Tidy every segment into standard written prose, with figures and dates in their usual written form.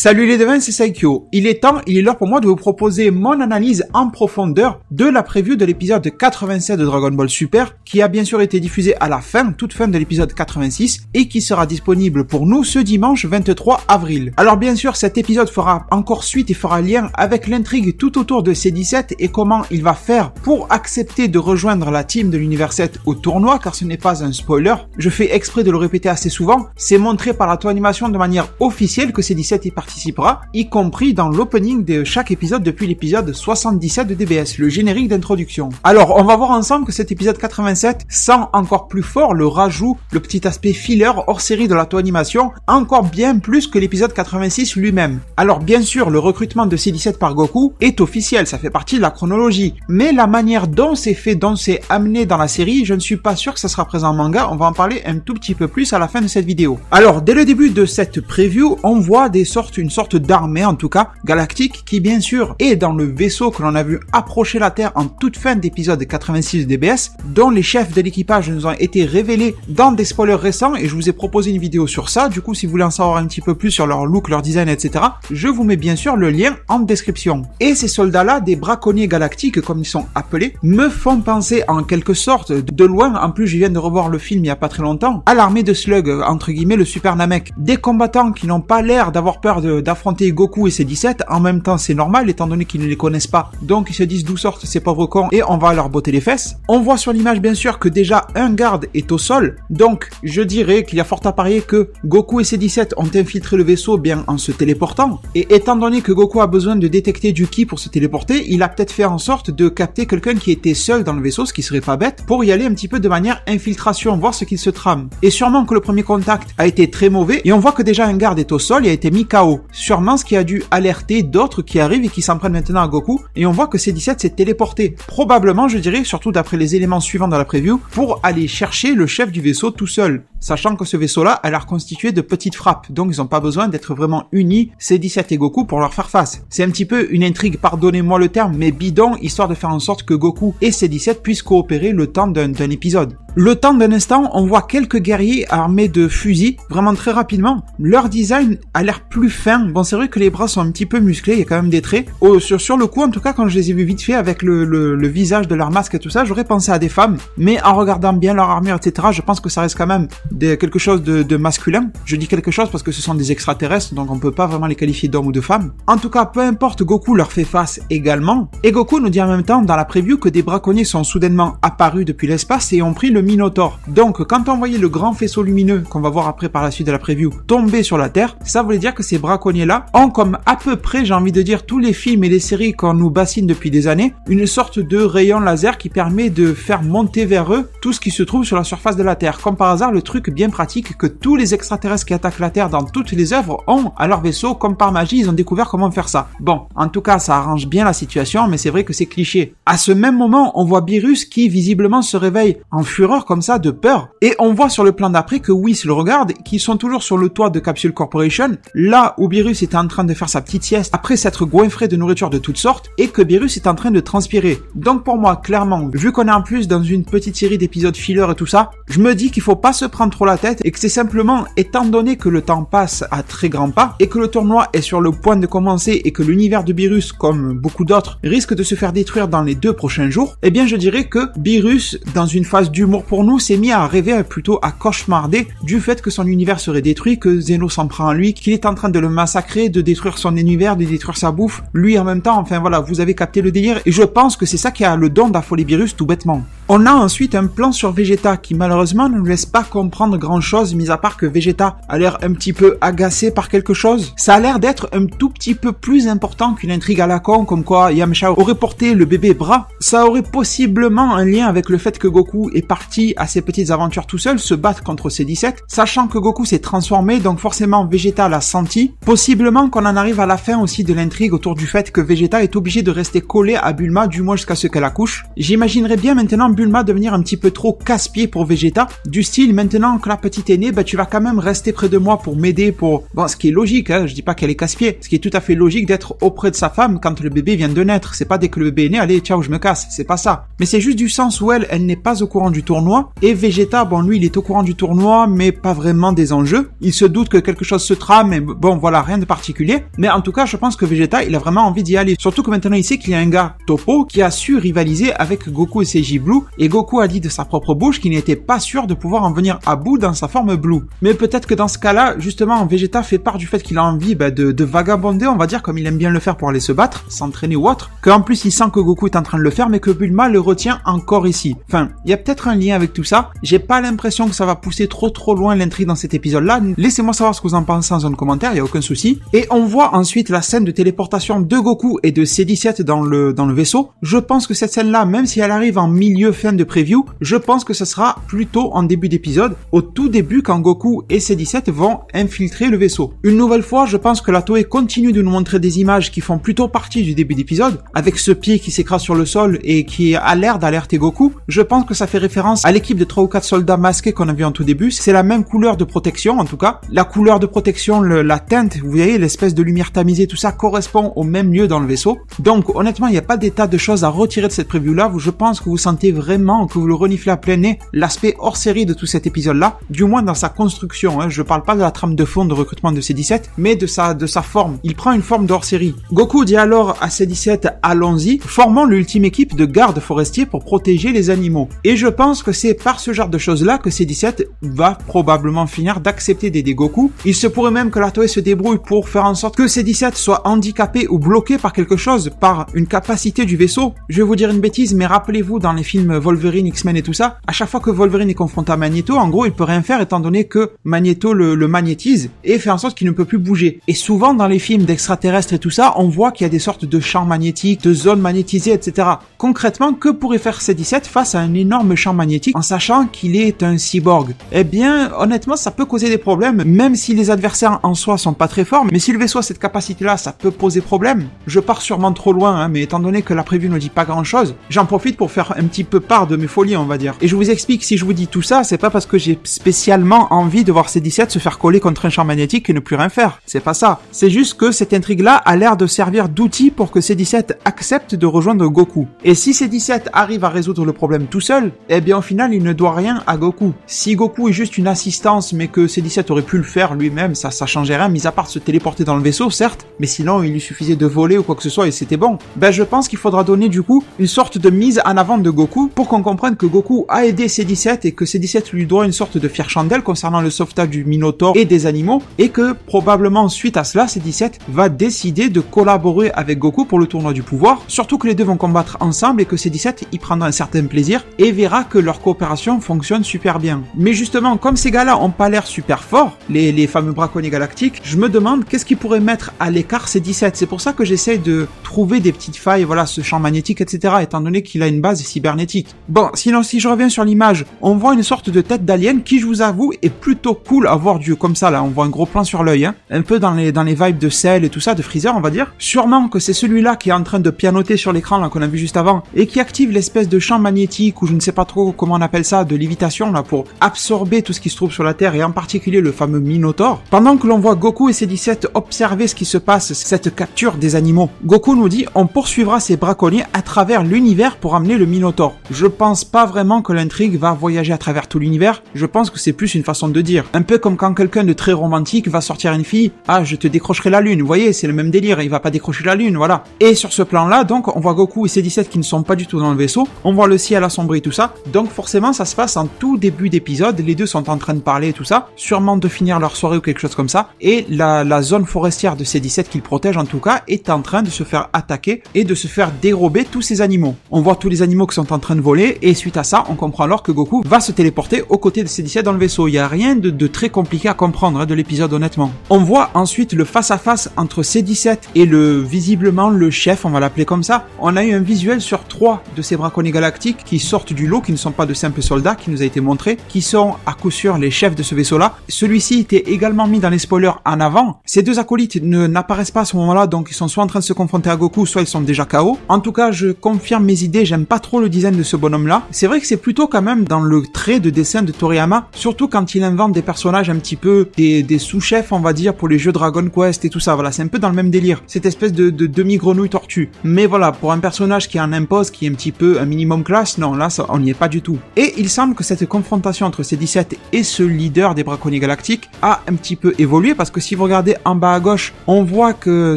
Salut les devins, c'est Saikyo. Il est l'heure pour moi de vous proposer mon analyse en profondeur de la preview de l'épisode 87 de Dragon Ball Super, qui a bien sûr été diffusé à la toute fin de l'épisode 86, et qui sera disponible pour nous ce dimanche 23 avril. Alors bien sûr, cet épisode fera encore suite et fera lien avec l'intrigue tout autour de C17 et comment il va faire pour accepter de rejoindre la team de l'univers 7 au tournoi, car ce n'est pas un spoiler. Je fais exprès de le répéter assez souvent, c'est montré par la toile animation de manière officielle que C17 y participera, y compris dans l'opening de chaque épisode depuis l'épisode 77 de DBS, le générique d'introduction. Alors, on va voir ensemble que cet épisode 87 sent encore plus fort le rajout, le petit aspect filler hors série de la toile animation, encore bien plus que l'épisode 86 lui-même. Alors, bien sûr, le recrutement de C17 par Goku est officiel, ça fait partie de la chronologie, mais la manière dont c'est fait, dont c'est amené dans la série, je ne suis pas sûr que ça sera présent en manga, on va en parler un tout petit peu plus à la fin de cette vidéo. Alors, dès le début de cette preview, on voit une sorte d'armée, en tout cas, galactique, qui bien sûr est dans le vaisseau que l'on a vu approcher la Terre en toute fin d'épisode 86 de DBS, dont les chefs de l'équipage nous ont été révélés dans des spoilers récents, et je vous ai proposé une vidéo sur ça. Du coup, si vous voulez en savoir un petit peu plus sur leur look, leur design, etc., je vous mets bien sûr le lien en description. Et ces soldats-là, des braconniers galactiques, comme ils sont appelés, me font penser en quelque sorte, de loin, en plus je viens de revoir le film il y a pas très longtemps, à l'armée de Slug, entre guillemets le Super Namek. Des combattants qui n'ont pas l'air d'avoir peur d'affronter Goku et C17, en même temps c'est normal étant donné qu'ils ne les connaissent pas, donc ils se disent d'où sortent ces pauvres cons et on va leur botter les fesses. On voit sur l'image bien sûr que déjà un garde est au sol, donc je dirais qu'il y a fort à parier que Goku et C17 ont infiltré le vaisseau bien en se téléportant, et étant donné que Goku a besoin de détecter du ki pour se téléporter, il a peut-être fait en sorte de capter quelqu'un qui était seul dans le vaisseau, ce qui serait pas bête, pour y aller un petit peu de manière infiltration, voir ce qu'il se trame. Et sûrement que le premier contact a été très mauvais, et on voit que déjà un garde est au sol et a été mis KO. Sûrement ce qui a dû alerter d'autres qui arrivent et qui s'en prennent maintenant à Goku, et on voit que C17 s'est téléporté. Probablement, je dirais, surtout d'après les éléments suivants dans la preview, pour aller chercher le chef du vaisseau tout seul. Sachant que ce vaisseau-là a l'air constitué de petites frappes, donc ils n'ont pas besoin d'être vraiment unis, C17 et Goku, pour leur faire face. C'est un petit peu une intrigue, pardonnez-moi le terme, mais bidon, histoire de faire en sorte que Goku et C17 puissent coopérer le temps d'un épisode. Le temps d'un instant, on voit quelques guerriers armés de fusils, vraiment très rapidement. Leur design a l'air plus fin. Bon, c'est vrai que les bras sont un petit peu musclés, il y a quand même des traits. Sur le coup, en tout cas, quand je les ai vus vite fait avec le visage de leur masque et tout ça, j'aurais pensé à des femmes. Mais en regardant bien leur armure, etc., je pense que ça reste quand même quelque chose de masculin. Je dis quelque chose parce que ce sont des extraterrestres, donc on peut pas vraiment les qualifier d'hommes ou de femmes. En tout cas, peu importe, Goku leur fait face également. Et Goku nous dit en même temps dans la preview que des braconniers sont soudainement apparus depuis l'espace et ont pris le Minotaur. Donc, quand on voyait le grand faisceau lumineux, qu'on va voir après par la suite de la preview, tomber sur la Terre, ça voulait dire que ces braconniers-là ont, comme à peu près, j'ai envie de dire, tous les films et les séries qu'on nous bassine depuis des années, une sorte de rayon laser qui permet de faire monter vers eux tout ce qui se trouve sur la surface de la Terre. Comme par hasard, le truc bien pratique que tous les extraterrestres qui attaquent la Terre dans toutes les œuvres ont à leur vaisseau, comme par magie, ils ont découvert comment faire ça. Bon, en tout cas, ça arrange bien la situation, mais c'est vrai que c'est cliché. À ce même moment, on voit Beerus qui, visiblement, se réveille en fureur comme ça, de peur, et on voit sur le plan d'après que Whis le regarde, qu'ils sont toujours sur le toit de Capsule Corporation, là où Beerus était en train de faire sa petite sieste après s'être goinfré de nourriture de toutes sortes, et que Beerus est en train de transpirer. Donc pour moi, clairement, vu qu'on est en plus dans une petite série d'épisodes filler et tout ça, je me dis qu'il faut pas se prendre trop la tête, et que c'est simplement, étant donné que le temps passe à très grands pas, et que le tournoi est sur le point de commencer, et que l'univers de Beerus, comme beaucoup d'autres, risque de se faire détruire dans les 2 prochains jours, eh bien je dirais que Beerus, dans une phase d'humour pour nous, s'est mis à rêver, plutôt à cauchemarder du fait que son univers serait détruit, que Zeno s'en prend à lui, qu'il est en train de le massacrer, de détruire son univers, de détruire sa bouffe, lui en même temps, enfin voilà, vous avez capté le délire, et je pense que c'est ça qui a le don d'affoler Beerus tout bêtement. On a ensuite un plan sur Vegeta qui malheureusement ne nous laisse pas comprendre grand chose, mis à part que Vegeta a l'air un petit peu agacé par quelque chose. Ça a l'air d'être un tout petit peu plus important qu'une intrigue à la con, comme quoi Yamcha aurait porté le bébé bras. Ça aurait possiblement un lien avec le fait que Goku est parti à ses petites aventures tout seul, se battre contre C17, sachant que Goku s'est transformé, donc forcément Vegeta l'a senti. Possiblement qu'on en arrive à la fin aussi de l'intrigue autour du fait que Vegeta est obligé de rester collé à Bulma, du moins jusqu'à ce qu'elle accouche. J'imaginerais bien maintenant Bulma devenir un petit peu trop casse-pied pour Vegeta, du style maintenant que la petite est née, bah tu vas quand même rester près de moi pour m'aider, pour... Bon, ce qui est logique, hein, je dis pas qu'elle est casse-pied, ce qui est tout à fait logique d'être auprès de sa femme quand le bébé vient de naître, c'est pas dès que le bébé est né, allez ciao je me casse, c'est pas ça. Mais c'est juste du sens où elle n'est pas au courant du tournoi, et Vegeta, bon lui il est au courant du tournoi, mais pas vraiment des enjeux, il se doute que quelque chose se trame, mais bon voilà, voilà, rien de particulier. Mais en tout cas, je pense que Vegeta, il a vraiment envie d'y aller. Surtout que maintenant, il sait qu'il y a un gars, Toppo, qui a su rivaliser avec Goku et Seiji Blue. Et Goku a dit de sa propre bouche qu'il n'était pas sûr de pouvoir en venir à bout dans sa forme Blue. Mais peut-être que dans ce cas-là, justement, Vegeta fait part du fait qu'il a envie de vagabonder, on va dire, comme il aime bien le faire pour aller se battre, s'entraîner ou autre. Qu'en plus, il sent que Goku est en train de le faire, mais que Bulma le retient encore ici. Enfin, il y a peut-être un lien avec tout ça. J'ai pas l'impression que ça va pousser trop loin l'intrigue dans cet épisode-là. Laissez-moi savoir ce que vous en pensez en zone commentaire, il y a aucun souci. Et on voit ensuite la scène de téléportation de Goku et de C-17 dans le vaisseau. Je pense que cette scène-là, même si elle arrive en fin de preview, je pense que ce sera plutôt en début d'épisode, au tout début quand Goku et C-17 vont infiltrer le vaisseau. Une nouvelle fois, je pense que la Toei continue de nous montrer des images qui font plutôt partie du début d'épisode, avec ce pied qui s'écrase sur le sol et qui a l'air d'alerter Goku. Je pense que ça fait référence à l'équipe de 3 ou 4 soldats masqués qu'on a vu en tout début. C'est la même couleur de protection en tout cas. La couleur de protection, la teinte, vous voyez, l'espèce de lumière tamisée, tout ça correspond au même lieu dans le vaisseau. Donc honnêtement, il n'y a pas des tas de choses à retirer de cette preview-là. Je pense que vous sentez vraiment, que vous le reniflez à plein nez, l'aspect hors série de tout cet épisode-là, du moins dans sa construction. Je parle pas de la trame de fond de recrutement de C-17, mais de sa forme. Il prend une forme de hors série. Goku dit alors à C-17, allons-y, formons l'ultime équipe de gardes forestiers pour protéger les animaux. Et je pense que c'est par ce genre de choses-là que C-17 va probablement finir d'accepter d'aider Goku. Il se pourrait même que la Toei se débrouille pour faire en sorte que C-17 soit handicapé ou bloqué par quelque chose, par une capacité du vaisseau. Je vais vous dire une bêtise, mais rappelez-vous dans les films Wolverine, X-Men et tout ça, à chaque fois que Wolverine est confronté à Magneto, en gros, il peut rien faire étant donné que Magneto le magnétise et fait en sorte qu'il ne peut plus bouger. Et souvent dans les films d'extraterrestres et tout ça, on voit qu'il y a des sortes de champs magnétiques, de zones magnétisées, etc. Concrètement, que pourrait faire C-17 face à un énorme champ magnétique en sachant qu'il est un cyborg? Eh bien, honnêtement, ça peut causer des problèmes, même si les adversaires en soi sont pas très forts, mais si le vaisseau a cette capacité-là, ça peut poser problème. Je pars sûrement trop loin, mais étant donné que la preview ne dit pas grand-chose, j'en profite pour faire un petit peu part de mes folies, on va dire. Et je vous explique, si je vous dis tout ça, c'est pas parce que j'ai spécialement envie de voir C-17 se faire coller contre un champ magnétique et ne plus rien faire. C'est pas ça. C'est juste que cette intrigue-là a l'air de servir d'outil pour que C-17 accepte de rejoindre Goku. Et si C-17 arrive à résoudre le problème tout seul, eh bien au final, il ne doit rien à Goku. Si Goku est juste une assistance, mais que C-17 aurait pu le faire lui-même, ça changeait rien, mis à part se téléporter dans le vaisseau, certes, mais sinon il lui suffisait de voler ou quoi que ce soit et c'était bon. Ben je pense qu'il faudra donner du coup une sorte de mise en avant de Goku pour qu'on comprenne que Goku a aidé C-17 et que C-17 lui doit une sorte de fière chandelle concernant le sauvetage du Minotaur et des animaux et que probablement suite à cela, C-17 va décider de collaborer avec Goku pour le tournoi du pouvoir, surtout que les deux vont combattre ensemble et que C-17 y prendra un certain plaisir et verra que leur coopération fonctionne super bien. Mais justement, comme ces gars-là ont pas l'air super forts, les fameux braconniers galactiques, je me demande qu'est-ce qui pourrait mettre à l'écart C-17. C'est pour ça que j'essaie de trouver des petites failles, voilà, ce champ magnétique, etc., étant donné qu'il a une base cybernétique. Bon, sinon, si je reviens sur l'image, on voit une sorte de tête d'alien qui, je vous avoue, est plutôt cool à voir du comme ça, là, on voit un gros plan sur l'œil, un peu dans les vibes de Cell et tout ça, de Freezer, on va dire. Sûrement que c'est celui-là qui est en train de pianoter sur l'écran, là, qu'on a vu juste avant, et qui active l'espèce de champ magnétique, ou je ne sais pas trop comment on appelle ça, de lévitation, là, pour absorber tout ce qui se trouve sur la Terre, et en particulier le fameux Minotaur. Pendant que l'on voit Goku et C-17 observer ce qui se passe, cette capture des animaux, Goku nous dit, on poursuivra ces braconniers à travers l'univers pour amener le Minotaur. Je pense pas vraiment que l'intrigue va voyager à travers tout l'univers, je pense que c'est plus une façon de dire. Un peu comme quand quelqu'un de très romantique va sortir à une fille, ah, je te décrocherai la lune, vous voyez, c'est le même délire, il va pas décrocher la lune, voilà. Et sur ce plan-là, donc, on voit Goku et C-17 qui ne sont pas du tout dans le vaisseau, on voit le ciel assombri, tout ça, donc forcément, ça se passe en tout début d'épisode, les deux sont en train de parler et tout ça, sûrement de finir leur soirée ou quelque chose comme ça, et la zone forestière de C-17 qu'ils protègent en tout cas, est en train de se faire attaquer et de se faire dérober tous ces animaux. On voit tous les animaux qui sont en train de voler, et suite à ça, on comprend alors que Goku va se téléporter aux côtés de C-17 dans le vaisseau. Il n'y a rien de très compliqué à comprendre de l'épisode, honnêtement. On voit ensuite le face-à-face entre C-17 et visiblement le chef, on va l'appeler comme ça. On a eu un visuel sur 3 de ces braconniers galactiques qui sortent du lot, qui ne sont pas de simples soldats, qui nous a été montré, qui sont à coup sûr les chefs de ce vaisseau-là. Celui-ci était également mis dans les spoilers en avant. Ces deux acolytes n'apparaissent pas à ce moment-là, donc ils sont soit en train de se confronter à Goku, soit ils sont déjà KO. En tout cas, je confirme mes idées, j'aime pas trop le design de ce bonhomme-là. C'est vrai que c'est plutôt quand même dans le trait de dessin de Toriyama, surtout quand il invente des personnages un petit peu, des sous-chefs, on va dire, pour les jeux Dragon Quest et tout ça. Voilà, c'est un peu dans le même délire. Cette espèce de demi-grenouille tortue. Mais voilà, pour un personnage qui en impose, qui est un petit peu un minimum classe, non, là, ça, on n'y est pas du tout. Et il semble que cette confrontation entre C-17 et ce leader des braconniers galactiques a un petit peu évolué, parce que si vous regardez en bas à gauche, on voit que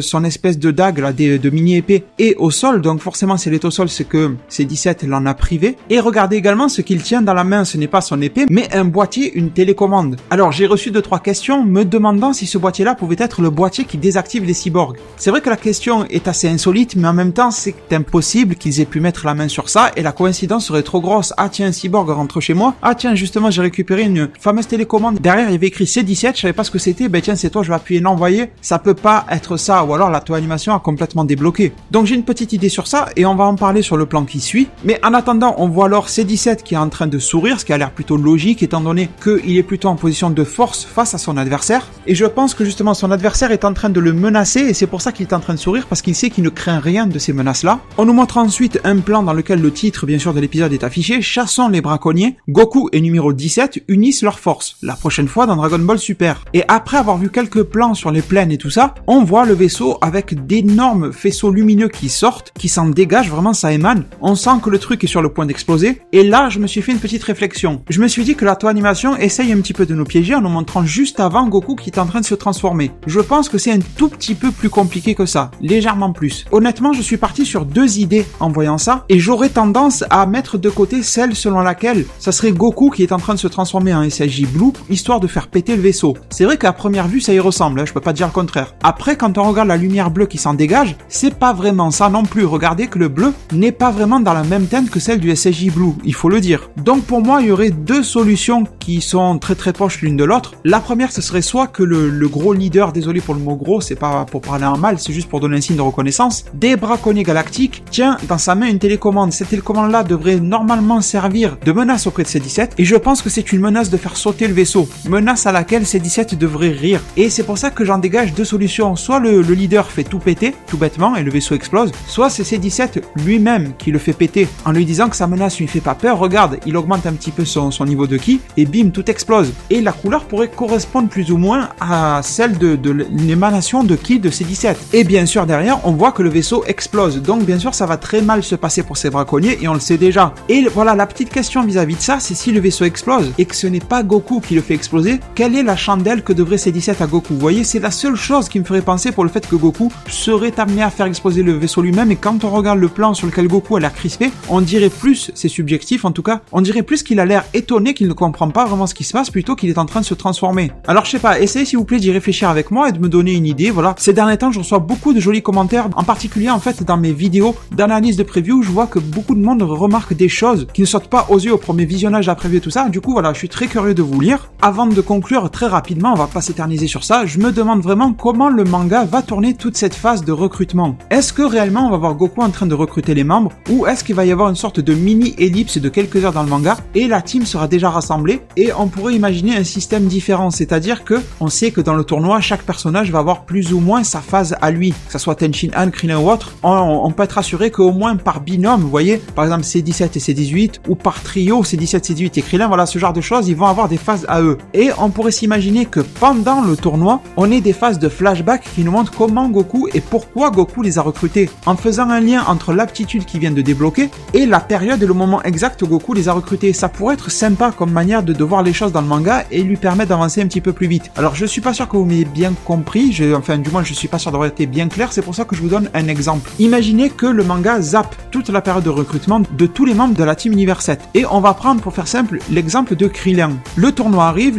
son espèce de dague, là, de mini-épée, est au sol. Donc forcément, si elle est au sol, c'est que C17 l'en a privé. Et regardez également ce qu'il tient dans la main. Ce n'est pas son épée, mais un boîtier, une télécommande. Alors, j'ai reçu 2-3 questions me demandant si ce boîtier-là pouvait être le boîtier qui désactive les cyborgs. C'est vrai que la question est assez insolite, mais en même temps, c'est impossible qu'ils aient pu mettre la main sur ça, et la coïncidence serait trop grosse. Ah tiens, un cyborg rentre chez moi. Ah tiens, justement, j'ai récupéré une fameuse télécommande. Derrière, il y avait écrit C17, je savais pas ce que c'était. Ben tiens, c'est toi, je vais appuyer non, voyez. Ça peut pas être ça, ou alors la animation a complètement débloqué. Donc j'ai une petite idée sur ça, et on va en parler sur le plan qui suit. Mais en attendant, on voit alors C17 qui est en train de sourire, ce qui a l'air plutôt logique, étant donné qu'il est plutôt en position de force face à son adversaire. Et je pense que justement, son adversaire est en train de le menacer, et c'est pour ça qu'il est en train de sourire, parce qu'il sait qu'il ne craint rien de ces menaces-là. On nous montre ensuite un plan dans lequel le titre, bien sûr, de l'épisode est affiché. Chassons les braconniers. Goku et numéro 17 unissent leurs forces. La prochaine fois dans Dragon Ball Super. Et après avoir vu quelques plans sur les plaines et tout ça, on voit le vaisseau avec d'énormes faisceaux lumineux qui sortent, qui s'en dégagent, vraiment ça émane. On sent que le truc est sur le point d'exploser. Et là, je me suis fait une petite réflexion. Je me suis dit que la animation essaye un petit peu de nous piéger en nous montrant juste avant Goku qui est en train de se transformer. Je pense que c'est un tout petit peu plus compliqué que ça. Légèrement plus. Honnêtement, je suis parti sur 2 idées en voyant ça, et j'aurais tendance à mettre de côté celle selon laquelle ça serait Goku qui est en train de se transformer en SSJ Blue, histoire de faire péter le vaisseau. C'est vrai qu'à première vue, ça y ressemble, hein, je peux pas dire le contraire. Après, quand on regarde la lumière bleue qui s'en dégage, c'est pas vraiment ça non plus. Regardez que le bleu n'est pas vraiment dans la même teinte que celle du SSJ Blue, il faut le dire. Donc pour moi, il y aurait 2 solutions qui sont très très proches l'une de l'autre. La première, ce serait soit que le gros leader, désolé pour le mot gros, c'est pas pour parler en mal, c'est juste pour donner un signe de reconnaissance, des braconniers galactiques, tient dans sa main une télécommande. Cette télécommande-là devrait normalement servir de menace auprès de C17, et je pense que c'est une menace de faire sauter le vaisseau. Menace à laquelle C17 devrait rire. Et c'est pour ça que j'en dégage 2 solutions. Soit le leader fait tout péter, tout bêtement, et le vaisseau explose, soit c'est C17 lui-même qui le fait péter, en lui disant que sa menace lui fait pas peur, regarde, il augmente un petit peu son niveau de ki, et bim, tout explose. Et la couleur pourrait correspondre plus ou moins à celle de l'émanation de ki de C17. Et bien sûr, derrière, on voit que le vaisseau explose. Donc bien sûr, ça va très mal se passer pour ces braconniers, et on le sait déjà. Et voilà, la petite question vis-à-vis de ça, c'est si le vaisseau explose, et que ce n'est pas Goku qui le fait exploser, quelle est la chandelle que devrait C17 à Goku? Vous voyez, c'est la seule chose qui me ferait penser pour le fait que Goku serait amené à faire exploser le vaisseau lui-même, et quand on regarde le plan sur lequel Goku a l'air crispé, on dirait plus, c'est subjectif en tout cas, on dirait plus qu'il a l'air étonné, qu'il ne comprend pas vraiment ce qui se passe, plutôt qu'il est en train de se transformer. Alors je sais pas, essayez s'il vous plaît d'y réfléchir avec moi et de me donner une idée, voilà. Ces derniers temps, je reçois beaucoup de jolis commentaires, en particulier en fait dans mes vidéos d'analyse de preview, je vois que beaucoup de monde remarque des choses qui ne sautent pas aux yeux au premier visionnage de la preview et tout ça. Du coup voilà, je suis très curieux de vous lire. Avant de conclure très rapidement, on va pas s'éterniser sur ça, je me demande vraiment comment le manga va tourner toute cette phase de recrutement. Est-ce que réellement on va voir Goku en train de recruter les membres, ou est-ce qu'il va y avoir une sorte de mini-ellipse de quelques heures dans le manga et la team sera déjà rassemblée, et on pourrait imaginer un système différent, c'est-à-dire que on sait que dans le tournoi, chaque personnage va avoir plus ou moins sa phase à lui, que ça soit Tenshin Han, Krillin ou autre, on peut être assuré qu'au moins par binôme, vous voyez, par exemple C17 et C18, ou par trio C17, C18 et Krillin, voilà, ce genre de choses, ils vont avoir des phases à eux. Et on pourrait s'imaginer que pendant le tournoi, on ait des phases de flashback qui nous montrent comment Goku et pourquoi Goku les a recrutés, en faisant un lien entre l'aptitude qui vient de débloquer et la période et le moment exact où Goku les a recrutés. Ça pourrait être sympa comme manière de voir les choses dans le manga et lui permettre d'avancer un petit peu plus vite. Alors je suis pas sûr que vous m'ayez bien compris, enfin du moins je suis pas sûr d'avoir été bien clair, c'est pour ça que je vous donne un exemple. Imaginez que le manga zappe toute la période de recrutement de tous les membres de la team Univers 7, et on va prendre pour faire simple l'exemple de Krillin. Le tournoi arrive,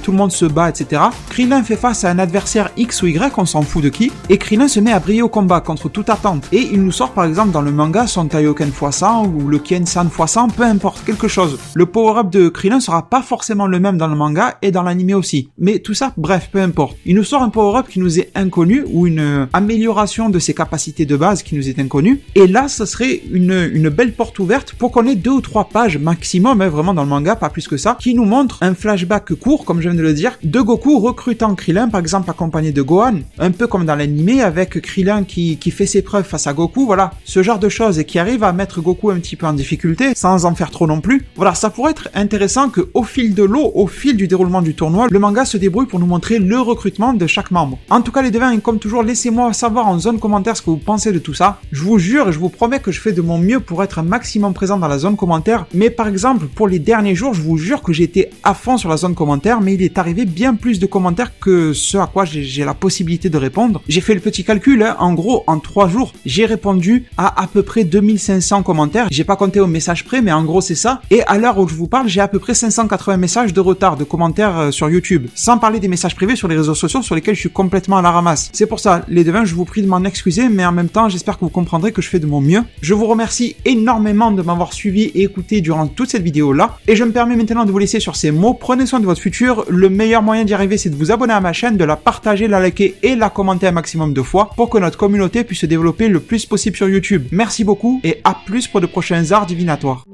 tout le monde se bat, etc. Krillin fait face à un adversaire X ou Y, on s'en fout de qui, et Krillin se met à briller au combat contre toute attente. Et il nous sort par exemple dans le manga son Kaioken x100 ou le Kien-san x100, peu importe, quelque chose. Le power-up de Krillin sera pas forcément le même dans le manga et dans l'anime aussi. Mais tout ça, bref, peu importe. Il nous sort un power-up qui nous est inconnu, ou une amélioration de ses capacités de base qui nous est inconnue. Et là, ça serait une belle porte ouverte pour qu'on ait 2 ou 3 pages maximum, hein, vraiment dans le manga, pas plus que ça, qui nous montre un flashback court, comme je viens de le dire, de Goku recrutant Krillin, par exemple accompagné de Gohan, un peu comme dans l'anime, avec Krillin qui fait ses preuves face à Goku, voilà, ce genre de choses, et qui arrive à mettre Goku un petit peu en difficulté, sans en faire trop non plus. Voilà, ça pourrait être intéressant que au fil de l'eau, au fil du déroulement du tournoi, le manga se débrouille pour nous montrer le recrutement de chaque membre. En tout cas les devins, comme toujours, laissez-moi savoir en zone commentaire ce que vous pensez de tout ça. Je vous jure et je vous promets que je fais de mon mieux pour être un maximum présent dans la zone commentaire, mais par exemple pour les derniers jours, je vous jure que j'étais à fond sur la zone commentaire, mais il est arrivé bien plus de commentaires que ce à quoi j'ai la possibilité de répondre. J'ai fait le petit calcul, hein. En gros, en 3 jours, j'ai répondu à peu près 2500 commentaires. J'ai pas compté au message près, mais en gros, c'est ça. Et à l'heure où je vous parle, j'ai à peu près 580 messages de retard de commentaires sur YouTube. Sans parler des messages privés sur les réseaux sociaux sur lesquels je suis complètement à la ramasse. C'est pour ça, les devins, je vous prie de m'en excuser, mais en même temps, j'espère que vous comprendrez que je fais de mon mieux. Je vous remercie énormément de m'avoir suivi et écouté durant toute cette vidéo-là. Et je me permets maintenant de vous laisser sur ces mots. Prenez soin de votre futur. Le meilleur moyen d'y arriver, c'est de vous abonner à ma chaîne, de la partager, la liker et la commenter un maximum de fois pour que notre communauté puisse se développer le plus possible sur YouTube. Merci beaucoup et à plus pour de prochains arts divinatoires.